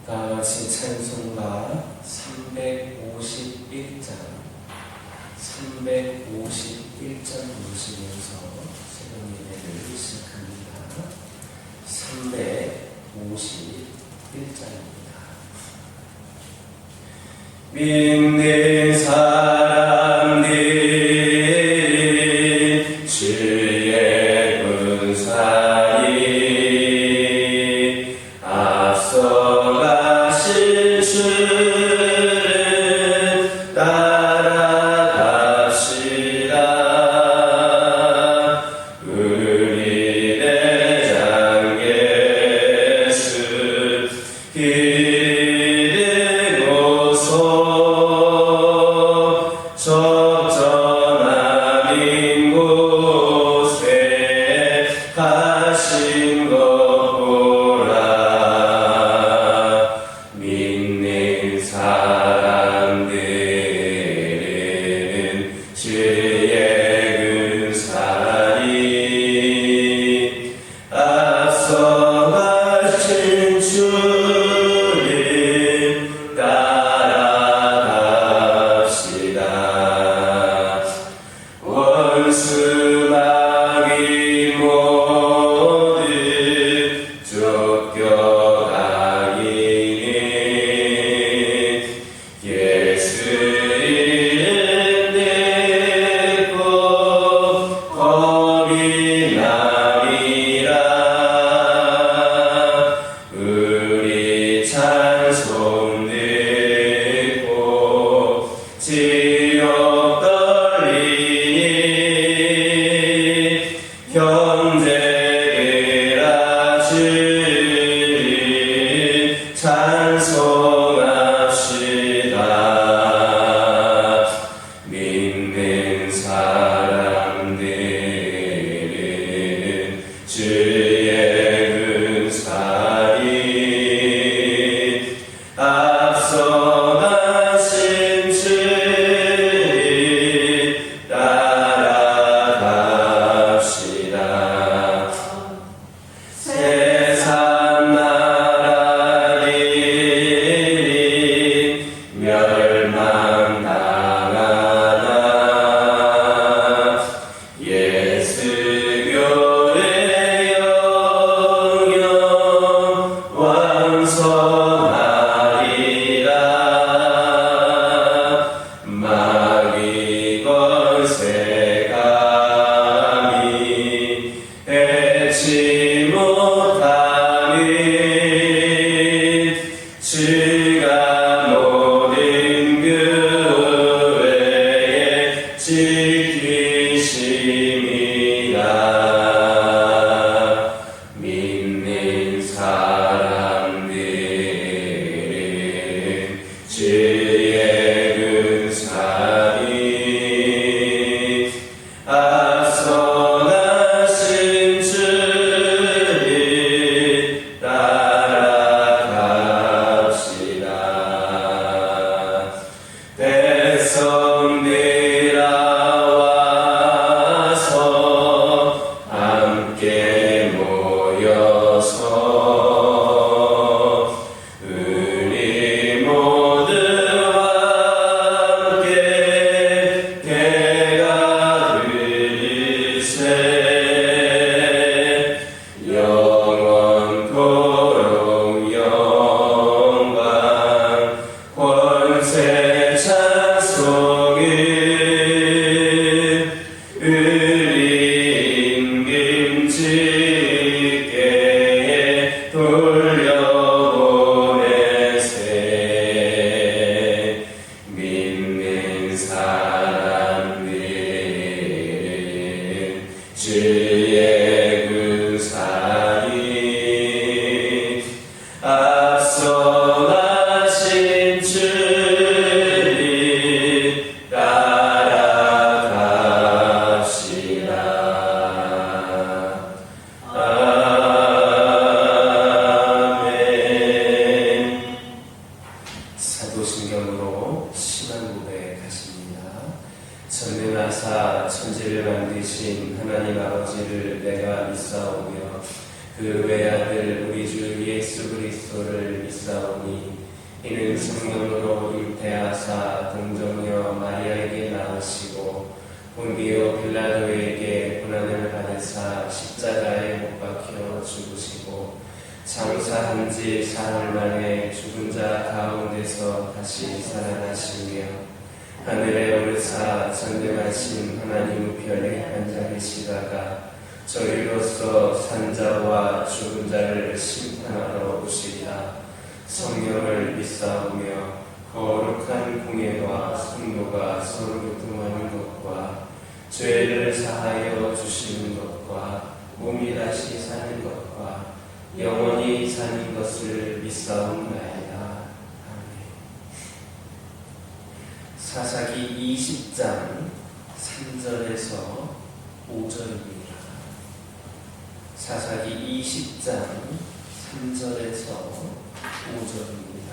다같이 찬송가 351장 부르시면서 새로운 예배를 시작합니다. 351장입니다. 믿는 사람들 주의 군사이 앞서가신 주를 따라갑시다. 우리 대장 예수 기르고서 적절한 곳에 가신 것 보라. 믿는 사람들은 주의 군사리 앞서가신 주를 따라갑시다. 원수 마귀 모두 쫓겨가기는 예수 이름 듣고 겁이 나리라. 우리 찬송 듣고 지옥 떨리니 형제들아 주를 찬송합시다. 믿는 사람들은 주의 군사리 앞서가신 주를 따라갑시다. 세상 나라들이 멸망당하나 예수 교회 영영 왕성하리라. 마귀 권세 감히 해치 못하는 주가 모든 교회에 지키심이라. 믿는 사람들은 주의 군사리 앞서가신 주를 따라갑시다. 백성들아 와서 함께 모여서 우리 모두와 함께 대가 들으세. 영원토록 영광 권세 찬송을 우리 임금직계에 돌려보내세. 믿는 사람들은 주의 군사리 앞서가신 주를 따라갑시다. 아멘. 사도신경으로 심한 고백하십니다. 전능하사 천지를 만드신 하나님 아버지를 내가 믿사오며 그 외아들 우리 주 예수 그리스도를 믿사오니 이는 성령으로 잉태하사 동정녀 마리아에게 낳으시고 본디오 빌라도에게 고난을 받으사 십자가에 못 박혀 죽으시고 장사한 지 사흘 만에 죽은 자 가운데서 다시 살아나시며 하늘에 오르사 전능하신 하나님 우편에 앉아 계시다가 저희로서 산자와 죽은 자를 심판하러 오시리라. 성령을 믿사오며 거룩한 공예와 성도가 서로 교통하는 것과 죄를 사하여 주시는 것과 몸이 다시 사는 것과 영원히 사는 것을 믿사옵나이다. 아멘. 사사기 20장 3절에서 5절입니다. 사사기 20장 3절에서 5절입니다.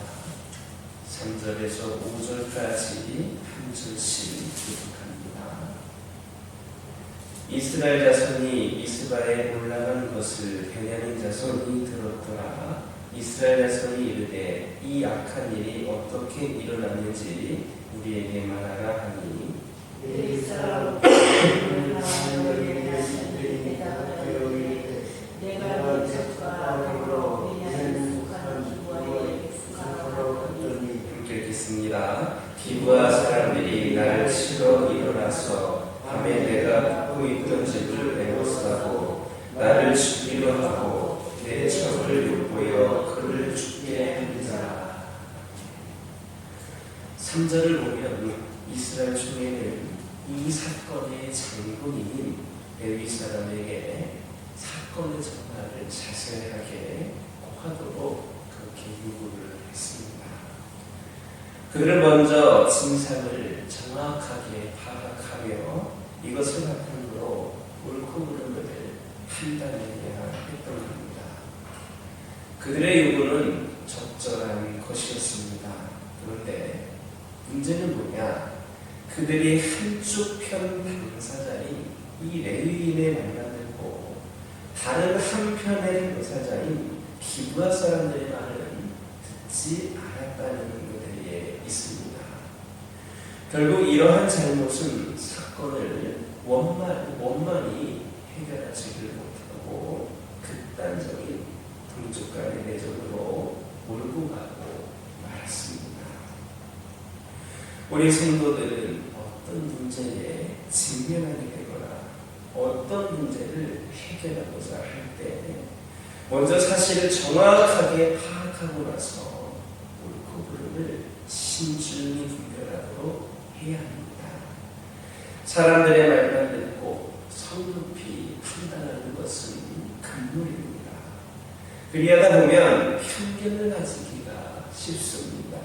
3절에서 5절까지 한 절씩 기록합니다. 이스라엘 자손이 미스바에 올라간 것을 베냐민 자손이 들었더라. 이스라엘 자손이 이르되 이 악한 일이 어떻게 일어났는지 우리에게 말하라 하니 함께 읽겠습니다. 기브아 사람들이 나를 치러 일어나서 밤에 내가 굽고 있던 집을 에워싸고 나를 죽이려 하고 내 적을 욕보여 그를 죽게 하리라. 3절을 보면 이스라엘 중에는 이 사건의 장본인인 레위 사람에게 사건의 전말을 자세하게 하도록 그렇게 요구를 했습니다. 그들은 먼저 진상을 정확하게 파악하며 이것을 바탕으로 옳고 그름을 판단해야 했던 겁니다. 그들의 요구는 적절한 것이었습니다. 그런데 문제는 뭐냐? 그들이 한쪽 편 당사자인 이 레위인의 말만 듣고 다른 한편의 당사자인 기브아 사람들의 말은 듣지 않았다는 것들이 있습니다. 결국 이러한 잘못은 사건을 원만히 해결하지를 못하고 극단적인 동족 간의 내전으로 몰고 가고 말았습니다. 우리 성도들은 어떤 문제에 직면하게 되거나 어떤 문제를 해결하고자 할 때 먼저 사실을 정확하게 파악하고 나서 옳고 그름을 신중히 분별하도록 해야 합니다. 사람들의 말만 듣고 성급히 판단하는 것은 금물입니다. 그리하다 보면 편견을 가지기가 쉽습니다.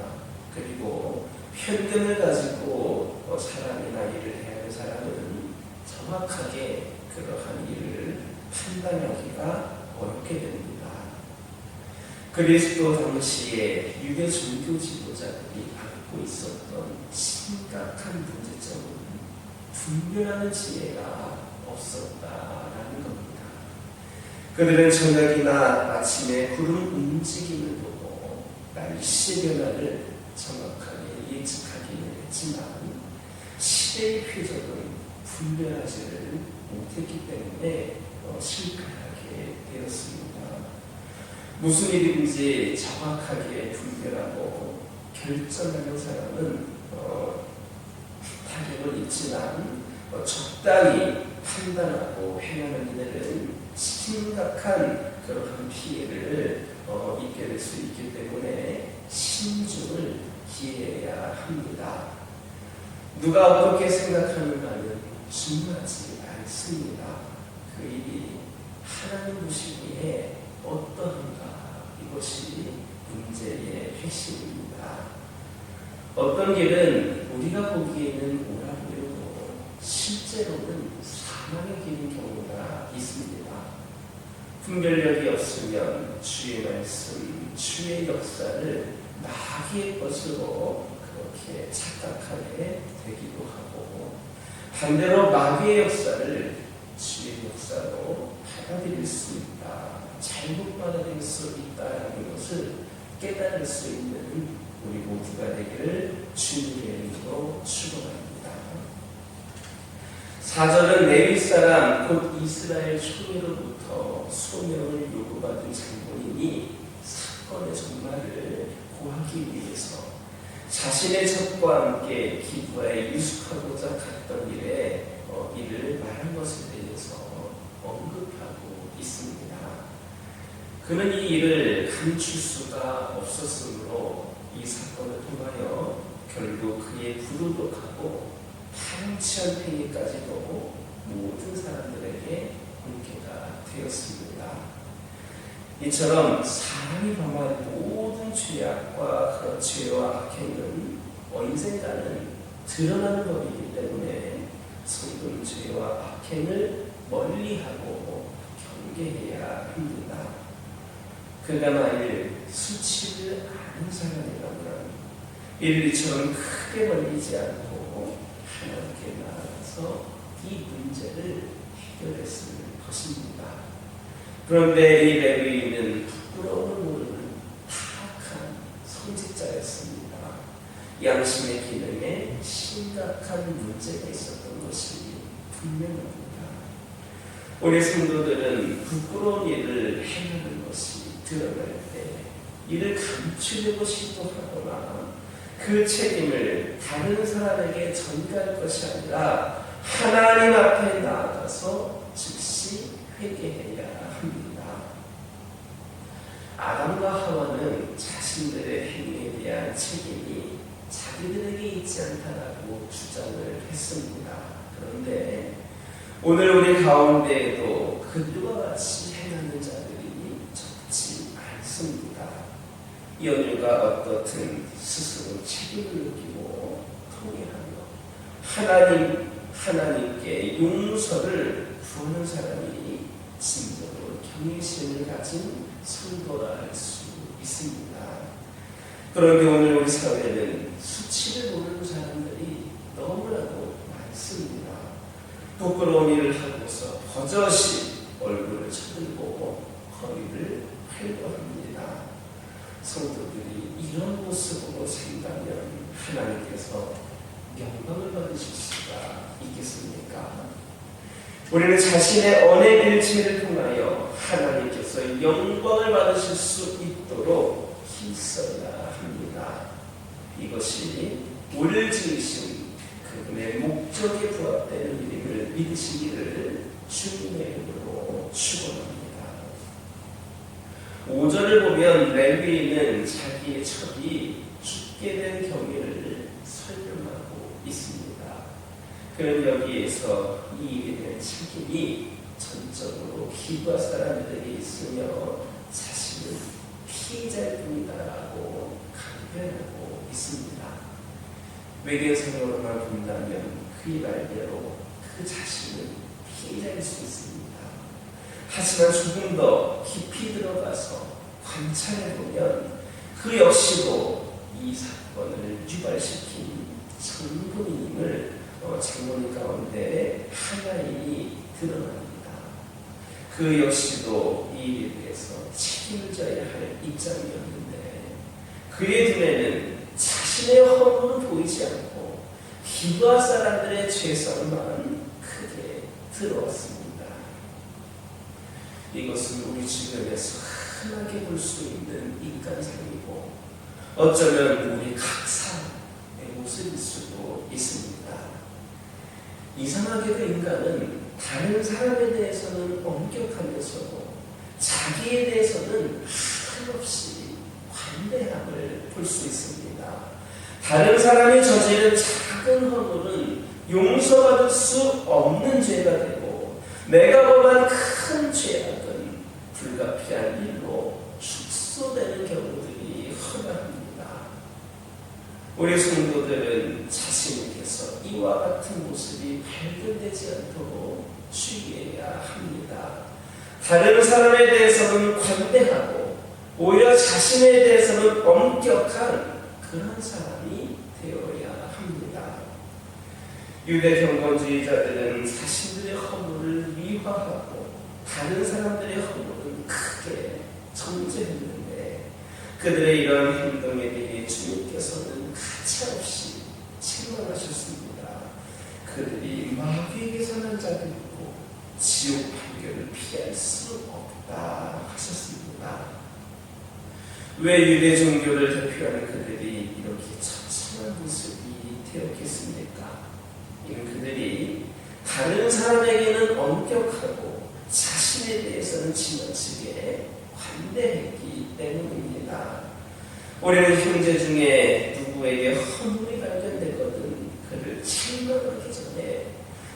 그리고 편견을 가지고 사람이나 일을 해야 하는 사람은 정확하게 그러한 일을 판단하기가 어렵게 됩니다. 그리스도 당시에 유대 종교 지도자들이 갖고 있었던 심각한 문제점은 분별하는 지혜가 없었다라는 겁니다. 그들은 저녁이나 아침에 구름 움직임을 보고 날씨 변화를 정확하게 예측하기는 했지만 시대의 표적은 분별하지를 못했기 때문에 실패하게 되었습니다. 무슨 일인지 정확하게 분별하고 결정하는 사람은 타격을 입지만 적당히 판단하고 행하는 이들은 심각한 그런 피해를 입게 될 수 있기 때문에 신중을 기해야 합니다. 누가 어떻게 생각하는가는 중요하지 않습니다. 그 일이 하나님 보시기에 어떠한가, 이것이 문제의 핵심입니다. 어떤 길은 우리가 보기에는 옳아 보여도 실제로는 사망의 길인 경우가 있습니다. 분별력이 없으면 주의 말씀, 주의 역사를 마귀의 것으로 그렇게 착각하게 되기도 하고, 반대로 마귀의 역사를 주의 역사로 받아들일 수 있다, 잘못 받아들일 수 있다는 것을 깨달을 수 있는 우리 모두가 되기를 주님의 이름으로 축원합니다. 4절은 레위 사람 곧 이스라엘 총회로부터 소명을 요구받은 장본인이 사건의 종말을 고하기 위해서 자신의 젖과 함께 기부하에 유숙하고자 갔던 일에 이를 말한 것에 대해서 언급하고 있습니다. 그는 이 일을 감출 수가 없었으므로 이 사건을 통하여 결국 그의 부도덕하고 파렴치한 행위까지도 모든 사람들에게 공개가 되었습니다. 이처럼 사람이 범한 모든 죄악과 그 죄와 악행은 언젠가는 드러나는 법이기 때문에 성도는 죄와 악행을 멀리하고 경계해야 합니다. 그가 만일 수치를 아는 사람이라면 이를 이처럼 크게 벌리지 않고 하나님께 나아가서 이 문제를 해결했을 것입니다. 그런데 이 레위인은 부끄러움을 모르는 타락한 성직자였습니다. 양심의 기능에 심각한 문제가 있었던 것이 분명합니다. 우리 성도들은 부끄러운 일을 행하는 것이 드러날 때 이를 감추려고 시도하거나 그 책임을 다른 사람에게 전가할 것이 아니라 하나님 앞에 나아가서 즉시 회개해야 합니다. 아담과 하와는 자신들의 행위에 대한 책임이 자기들에게 있지 않다라고 주장을 했습니다. 그런데 오늘 우리 가운데에도 그들과 같이 행하는 자들이 적지 않습니다. 연유가 어떻든 스스로 책임을 느끼고 통회하며 하나님께 용서를 구하는 사람이 진정으로 경외심을 가진 성도라 할 수 있습니다. 그런데 오늘 우리 사회에는 수치를 모르는 사람들이 너무나도 많습니다. 부끄러운 일을 하고서 버젓이 얼굴을 쳐들고 허리를 펴고합니다. 성도들이 이런 모습으로 산다면 하나님께서 영광을 받으실 수가 있겠습니까? 우리는 자신의 언의 일치를 통하여 하나님께서 영광을 받으실 수 있도록 힘써야 합니다. 이것이 우리를 지으신 그분의 목적에 부합되는 일임을 믿으시기를 주님의 이름으로 축원합니다. 5절을 보면 레위인은 자기의 첩이 죽게 된 경위를 설명하고 있습니다. 그는 여기에서 이 일에 대한 책임이 전적으로 기부할 사람들에게 있으며 자신은 피해자일 뿐이다라고 강변하고 있습니다. 외계사적으로만 본다면 그의 말대로 그 자신은 피해자일 수 있습니다. 하지만 조금 더 깊이 들어가서 관찰해보면 그 역시도 이 사건을 유발시킨 장본인임을 장본인 가운데 하나인이 드러납니다. 그 역시도 이 일에 대해서 책임을 져야 할 입장이었는데 그의 눈에는 자신의 허물은 보이지 않고 기부할 사람들의 죄성만 크게 들어왔습니다. 이것은 우리 주변에서 흔하게 볼 수 있는 인간상이고 어쩌면 우리 각사의 모습일 수도 있습니다. 이상하게도 인간은 다른 사람에 대해서는 엄격하면서도 자기에 대해서는 한없이 관대함을 볼 수 있습니다. 다른 사람이 저지른 작은 허물은 용서받을 수 없는 죄가 되고 내가 범한 큰 죄악은 불가피한 일로 축소되는 경우들이 흔합니다. 우리 성도들은 자신께서 이와 같은 모습이 발견되지 않도록 주의해야 합니다. 다른 사람에 대해서는 관대하고 오히려 자신에 대해서는 엄격한 그런 사람이 되어야 합니다. 유대 경건주의자들은 자신들의 허물을 미화하고 다른 사람들의 허물은 크게 정죄했는데 그들의 이러한 행동에 대해 주님께서는 가차없이 책망하셨습니다. 그들이 마귀에게 사는 자들이고 지옥 판결을 피할 수 없다 하셨습니다. 왜 유대 종교를 대표하는 그들이 이렇게 처참한 모습이 되었겠습니까? 이는 그들이 다른 사람에게는 엄격하고 자신에 대해서는 지나치게 관대했기 때문입니다. 우리는 형제 중에 누구에게 허물이 발견되거든 그를 책망하기 전에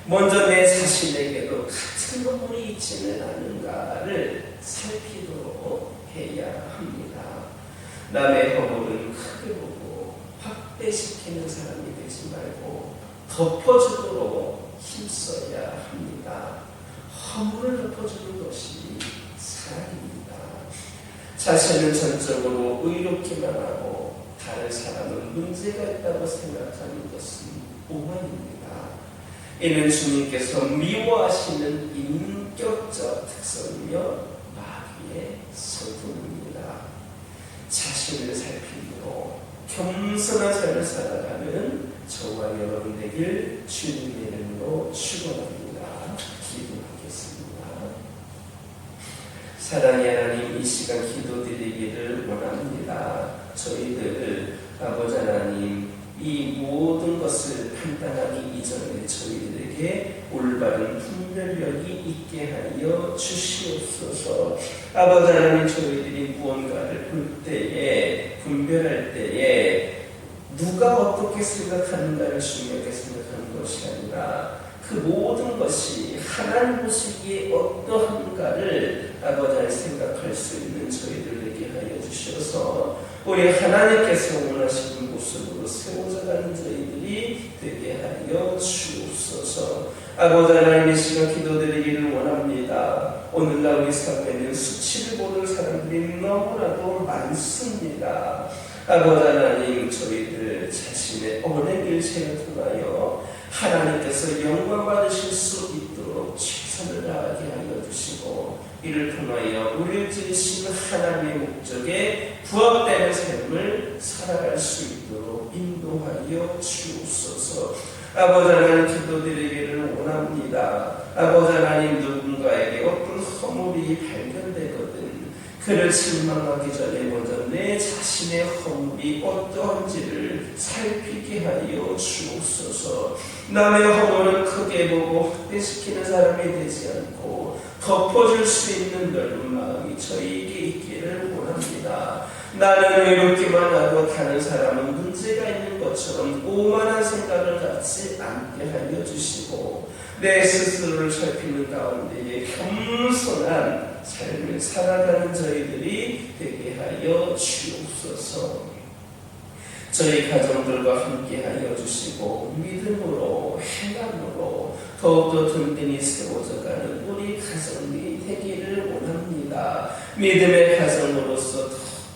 먼저 내 자신에게도 같은 허물이 있지는 않은가를 살피도록 해야 합니다. 남의 허물은 크게 보고 확대시키는 사람이 되지 말고 덮어주도록 힘써야 합니다. 허물을 덮어주는 것이 사랑입니다. 자신은 전적으로 의롭기만 하고 다른 사람은 문제가 있다고 생각하는 것은 오만입니다. 이는 주님께서 미워하시는 인격적 특성이며 마귀의 성품입니다. 자신을 살피므로 겸손한 삶을 살아가는 저와 여러분 되길 주님의 이름으로 축원합니다. 기도하겠습니다. 사랑의 하나님, 이 시간 기도드리기를 원합니다. 저희들 아버지 하나님, 이 모든 것을 판단하기 이전에 저희들에게 올바른 분별력이 있게 하여 주시옵소서. 아버지 하나님, 저희들이 무언가를 볼 때에, 분별할 때에 누가 어떻게 생각하는가를 중요하게 생각하는 것이 아니라 그 모든 것이 하나님 보시기에 어떠한가를 아버지 하나님 생각할 수 있는 저희들에게 하여 주셔서 우리 하나님께서 원하시는 모습으로 세워져가는 저희들이 되게 하여 주옵소서. 아버지 하나님, 이 시간 기도드리기를 원합니다. 오늘날 우리 삶에는 수치를 보는 사람들이 너무나도 많습니다. 아버지 하나님, 저희들 자신의 언행을 통하여 하나님께서 영광 받으실 수 있도록 최선을 다하게 하여 주시고 이를 통하여 우리를 지으신 하나님의 목적에 부합되는 삶을 살아갈 수 있도록 인도하여 주옵소서. 아버지 하나님, 기도드리기를 원합니다. 아버지 하나님, 누군가에게 어떤 허물이 발견되거든 그를 실망하기 전에 먼저 내 자신의 허물이 어떠한지를 살피게 하여 주옵소서. 남의 허물은 크게 보고 확대시키는 사람이 되지 않고 덮어줄 수 있는 넓은 마음이 저희에게 있기를 원합니다. 나는 의롭기만 하고 다른 사람은 문제가 있는 것처럼 오만한 생각을 갖지 않게 하여 주시고 내 스스로를 살피는 가운데에 겸손한 삶을 살아가는 저희들이 되게 하여 주옵소서. 저희 가정들과 함께 하여 주시고 믿음으로 행함으로 더욱더 든든히 세워져가는 우리 가정이 되기를 원합니다. 믿음의 가정으로서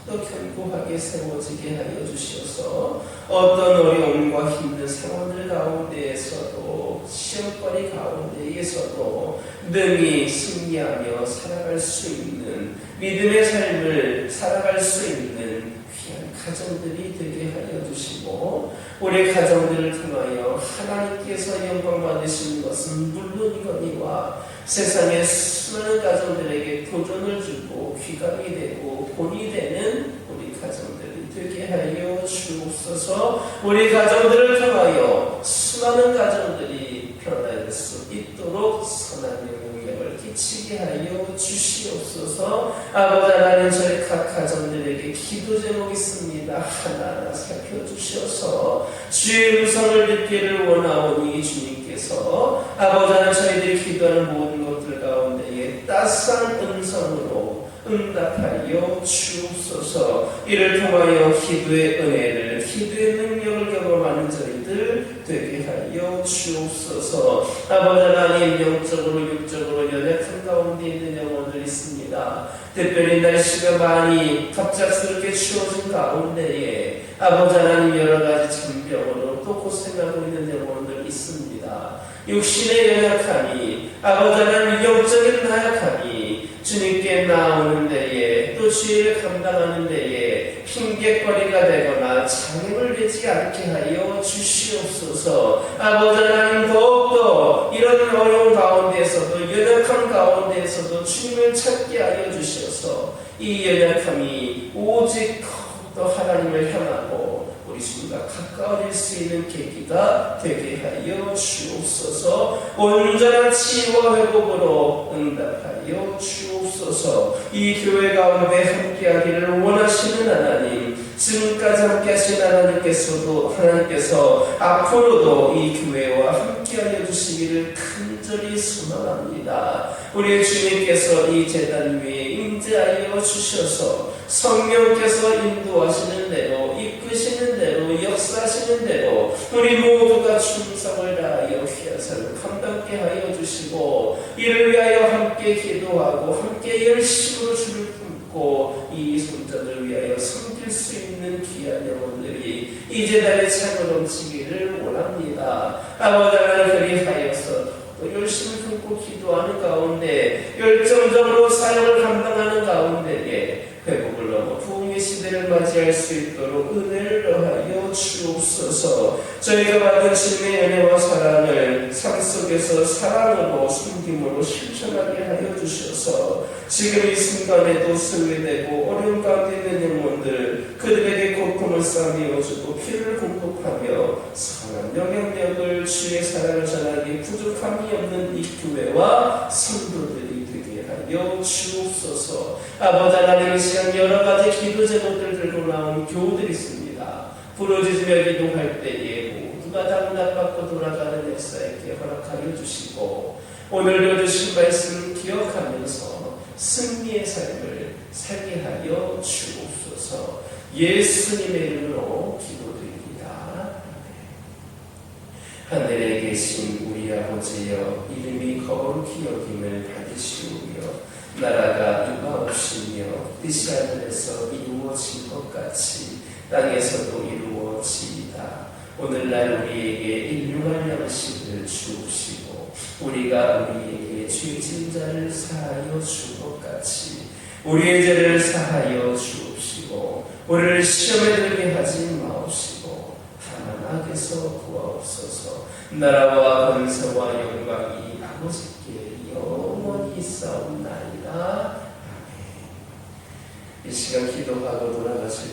더 견고하게 세워지게 하여 주셔서 어떤 어려움과 힘든 상황들 가운데에서도 시험거리 가운데에서도 능히 승리하며 살아갈 수 있는 믿음의 삶을 살아갈 수 있는 귀한 가정들이 되게 하여 주시고 우리 가정들을 통하여 하나님께서 영광 받으시는 것은 물론이거니와 세상의 수많은 가정들에게 도전을 주고 귀감이 되고 본이 되는 우리 가정들이 되게 하여 주옵소서. 우리 가정들을 통하여 수많은 가정들이 변할 수 있도록 선한 영향력을 끼치게 하여 주시옵소서. 아버지 하나님, 저희 각 가정들에게 기도 제목 있습니다. 하나하나 살펴주셔서 주의 음성을 듣기를 원하오니 주님께서 아버지 하나님, 저희들이 기도하는 모든 것들 가운데에 따스한 음성으로 응답하여 주옵소서. 이를 통하여 기도의 은혜를, 기도의 능력을 경험하는 저희들 되게 하여 주옵소서. 아버지 하나님, 영적으로 육적으로 연약한 가운데 있는 영혼들 있습니다. 특별히 날씨가 많이 갑작스럽게 추워진 가운데에 아버지 하나님, 여러 가지 잔병으로 또 고생하고 있는 영혼들 있습니다. 육신의 연약함이, 아버지 하나님, 영적인 나약함이 주님께 나오는 데에 또 주의를 감당하는 데에 핑계거리가 되거나 장애물 되지 않게 하여 주시옵소서. 아버지 하나님, 더욱더 이런 어려운 가운데에서도, 연약한 가운데에서도 주님을 찾게 하여 주셔서 이 연약함이 오직 또 하나님을 향하고 우리 주님과 가까워질 수 있는 계기가 되게 하여 주옵소서. 온전한 치유와 회복으로 응답하여 주옵소서. 이 교회 가운데 함께하기를 원하시는 하나님, 지금까지 함께하신 하나님께서 앞으로도 이 교회와 함께하여 주시기를 간절히 소망합니다. 우리 주님께서 이 제단 위에 임재하여 주셔서 성령께서 인도하시는 대로, 이끄시는 대로, 역사하시는 대로 우리 모두가 충성을 다하여 귀한 삶을 감당케 하여 주시고, 이를 위하여 함께 기도하고 함께 열심으로 주를 품고 이 손자들 위하여 섬길 수 있는 귀한 영혼들이 이 제단에 차고 넘치기를 원합니다. 아버지 하나님, 그리하여서 또 열심히 품고 기도하는 가운데, 열정적으로 사역을 감당하는 가운데에 회복을 넘어 부흥의 시대를 맞이할 수 있도록 은혜를 더하여 주옵소서. 저희가 받은 주님의 은혜와 사랑을 삶 속에서 사랑으로, 숨김으로 실천하게 하여 주셔서 지금 이 순간에도 소외되고 어려운 가운데 있는 영혼들, 그들에게 고통을 싸매어주고 피를 공급하며 선한 영향력을, 주의 사랑을 전하기 부족함이 없는 이 교회와 성도들이 되게 하여 주옵소서. 아버지 하나님, 이 시간 여러 가지 기도 제목들 들고 나온 교우들이 있습니다. 부르짖으며 기도할 때에 모두가 다 응답받고 돌아가는 역사에게 허락하여 주시고, 오늘도 주신 말씀 기억하면서 승리의 삶을 살게 하여 주옵소서. 예수님의 이름으로 기도드립니다. 하늘에 계신 우리 아버지여, 이름이 거룩히 여김을 받으시오며 나라가 임하옵시며 뜻이 하늘에서 이루어진 것 같이 땅에서도 이루어지이다. 오늘날 우리에게 일용할 양식을 주옵시고, 우리가 우리에게 죄진 자를 사하여 준 것 같이 우리의 죄를 사하여 주옵시고, 우리를 시험에 들게 하지 마옵시고 다만 악에서 구하옵소서. 나라와 권세와 영광이 아버지께 영원히 있사옵나이다. 아멘. 이 시간 기도하고 돌아가실